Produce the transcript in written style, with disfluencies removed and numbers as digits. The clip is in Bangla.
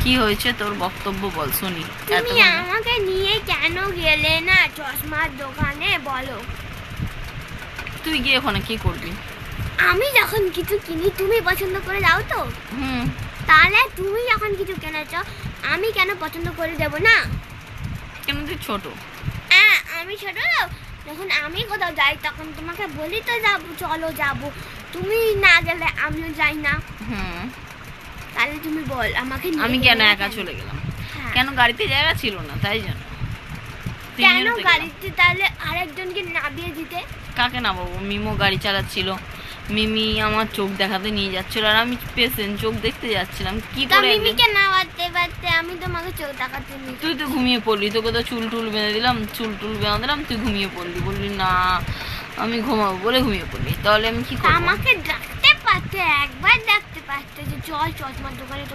কি হয়েছে তোর বক্তব্য বল শুনি। তুমি আমাকে নিয়ে কেন গেলে না চশমার দোকানে বলো? তুই গিয়ে ওখানে কি করবি? আমি যখন কিছু কিনি তুমি পছন্দ করে দাও তো? হুম। তাহলে তুমি যখন কিছু কিনেছো আমি কেন পছন্দ করে দেব না? কেন তুই ছোট? হ্যাঁ আমি ছোট তো, যখন আমি কোথাও যাই তখন তোমাকে বলি তো যাবো, চলো যাবো, তুমি না গেলে আমিও যাই না। হুম। তাহলে তুমি বল আমাকে নিয়ে আমি গেলে কেন না একা চলে গেলাম? হ্যাঁ। কেন গাড়িতে জায়গা ছিল না তাই জন্য? কেন তিনজনে তো গেলাম। গাড়িতে তাহলে আরেকজনকে নামিয়ে দিতে? কাকে না বাবু, মিমো গাড়ি চালাচ্ছিল, মিমি আমার চোখ দেখাতে নিয়ে যাচ্ছিল আর আমি পেশেন্ট চোখ দেখতে যাচ্ছিলাম। কি তা করে মিমিকে নামাতে পারতে, আমি তোমাকে চোখ দেখাতে নিয়ে তুই তো ঘুমিয়ে পড়লি, তোকে তো চুল টুল বেঁধে দিলাম, তুই ঘুমিয়ে পড়লি, বললি না আমি ঘুমাবো বলে ঘুমিয়ে পড়লি, তাহলে আমি কি করবো? আমাকে ডাকতে পারতে, একবার ডাকতে পারতে যে চল চশমার দোকানে